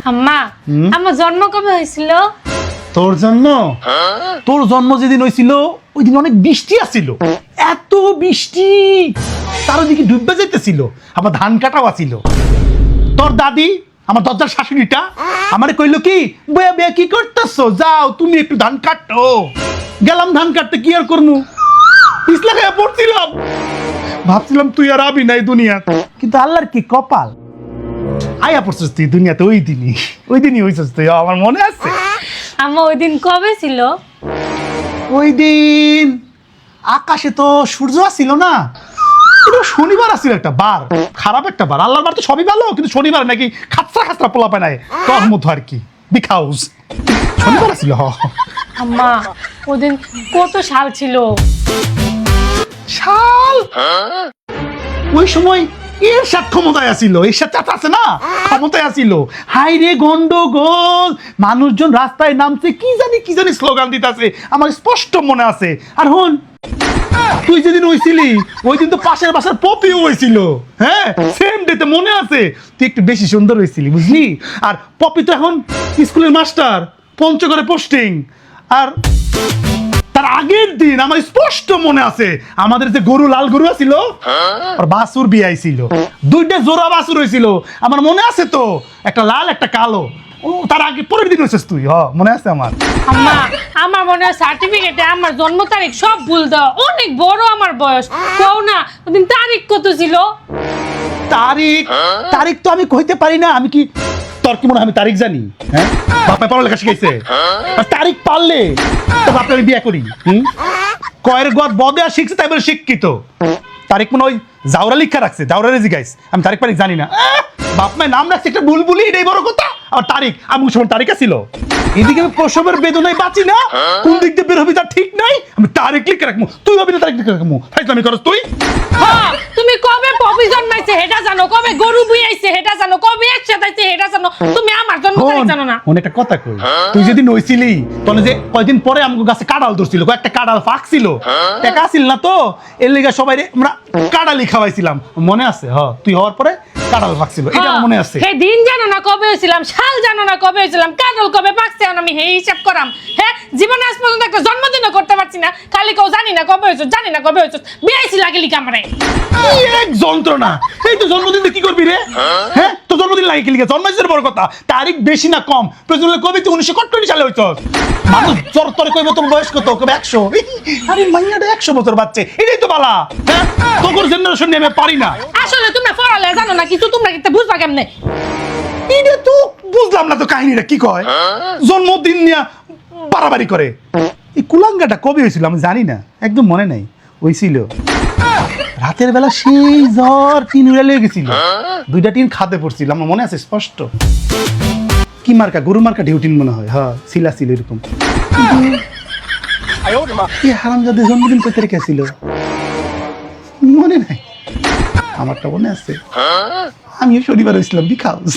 আম্মা আমার জন্ম কবে হয়েছিল? তোর জন্ম যেদিন হয়েছিল ওই দিন অনেক বৃষ্টি আসছিল, এত বৃষ্টি চারিদিকে ডুববে যাইতেছিল, আমার ধান কাটাও আছিল। তোর দাদি আমার দরজার শাশুড়িটা আমারে কইলো কি, বয়া বয়া কি করতেছো, যাও তুমি একটু ধান কাটো। গেলাম ধান কাটতে, কি আর করবো, পিছলা খেয়ে পড়ছিলাম। ভাবছিলাম তুই আর আবি নাই দুনিয়া, কিন্তু আল্লাহর কি কপাল, আয়া পড়ছিস তুই দুনিয়াতে। ওই দিনই হয়েছিস তুই, আমার মনে আছে। আম্মা ওই দিন কবে ছিল? ওই দিন আকাশে তো সূর্য আসছিল না, এটা শনিবার আসছিল, একটা বার, খারাপ একটা বার। আল্লাহর বার তো সবই ভালো, কিন্তু শনিবার নাকি খাতরা পোলা পায় নাই, তোর মতো আর কি, বিখাউস শনিবার আসছিল। আম্মা ওই দিন কত সাল ছিল? শাল ওই সময় এরশাদ ক্ষমতায় আসিল, এরশাদ চাচা আছে না, ক্ষমতায় আসিল। হাই রে গন্ডগোল, মানুষজন রাস্তায় নামছে, কি জানি স্লোগান দিতেছে, আমার স্পষ্ট মনে আছে। আর হন, তুই যেদিন হইছিলি ওই দিন তো পাশের বাসার পপিও হয়েছিল, হ্যাঁ সেম ডেতে মনে আছে। তুই একটু বেশি সুন্দর হয়েছিলি, বুঝলি। আর পপি তো এখন স্কুলের মাস্টার, পঞ্চগড়ে পোস্টিং। আর তার আগের দিন আমার স্পষ্ট মনে আছে, আমাদের যে গরু, লাল গরু ছিল, আর বাছুর বিয়াই ছিল, দুইটা জোড়া বাছুর হয়েছিল, আমার মনে আছে তো, একটা লাল একটা কালো। ও তার আগে পরের দিন হয়েছিস তুই, মনে আছে আমার। আম্মা আমার মনে হয় সার্টিফিকেটে আমার জন্ম তারিখ সব ভুল দেওয়া, অনেক বড় আমার বয়স। কও না ওদিন তারিখ কত ছিল? তারিখ তো আমি কইতে পারি না। আমি কি, তোর কি মনে হয় আমি তারিখ জানি? হ্যাঁ, বাপে পড়ালেখা শিখাইছে, তারিখ পারলে তো বাপে আমি বিয়ে করি। কয়ের গদ বদে আর শিখছে, তাই বলে শিক্ষিত। তারিখ মনে ওই জাউরা লিখা রাখছে, জাউরারে জিগাইস, আমি তারিখ পারিখ জানি না। বাপ মায়ের নাম রাখছে একটা বুলবুলি, এটাই বড় কথা। আর তারিখ, আমি সময় তারিখ ছিল, এদিকে আমি প্রসবের বেদনায় বাঁচি না, কোন দিক দিয়ে বের হবি তার ঠিক নাই, আমি তারিখ লিখে রাখবো। তুই হবি না তারিখ লিখে রাখবো, ফাইজলামি করস তুই। হ্যাঁ, তুমি কবে পপি জন্মাইছে হেটা জানো, কবে গরু বুইয়াইছে হেটা জানো, কবে একসাথে আইছে হেটা জানো, তুমি আমার জন্ম তারিখ জানো না। অনেক একটা কথা কই, তুই যেদিন নইছিলি তখন যে কয়দিন পরে আমাকে গাছে কাঁড়াল ধরছিল, কয়েকটা কাঁড়াল ফাঁকছিল, টাকা আসিল না তো, এর লেগে সবাই আমরা কাঁড়ালি খাওয়াইছিলাম, মনে আছে। তুই হওয়ার পরে কাঁড়াল ফাঁকছিল, এটা মনে আছে। হে দিন জানো না কবে হয়েছিলাম, সাল জানো না কবে হয়েছিলাম, কাঁড়াল কবে পাকছে, আমি হে হিসাব করাম। হ্যাঁ, জীবনে আজ পর্যন্ত একটা জন্মদিনও করতে পারছি না, খালি কেউ জানি না কবে হয়েছ, জানি না কবে হয়েছ, বিয়াইছি লাগে লিখা আমারে। এক যন্ত্রণা, এই তো জন্মদিন কি করবি রে? হ্যাঁ, তো জন্মদিন লাগে কি লিখে, জন্মাইছের বড় কথা, তারিখ বেশি না কম, প্রয়োজন কবি তুই 1971 সালে হইছ। মানুষ জ্বর তরে কইব তোর বয়স কত, কবে 100। আরে মাইয়াটা 100 বছর বাচ্চা, এটাই তো বালা। হ্যাঁ, তোর জেনারেশন নিয়ে আমি পারি না। আসলে তোমরা পড়ালে জানো না কিছু, তোমরা কি বুঝবা কেমনে? এটা তো বুঝলাম না তো, কাহিনীটা কি কয়, জন্মদিন নিয়ে বাড়াবাড়ি করে। এই কুলাঙ্গাটা কবে হয়েছিল আমি জানি না, একদম মনে নাই। হয়েছিল রাতের বেলা, সেই জ্বর, টিন উড়ে লেগে গেছিল, দুইটা টিন খাতে পড়ছিল, আমার মনে আছে স্পষ্ট। কি মার্কা, গরু মার্কা ডিউটিন মনে হয়, ছিল এরকম। কি হারামজাদে জন্মদিন কত তারিখে ছিল মনে নাই, আমারটা মনে আছে। আমিও শনিবার হয়েছিলাম, বিখাউস।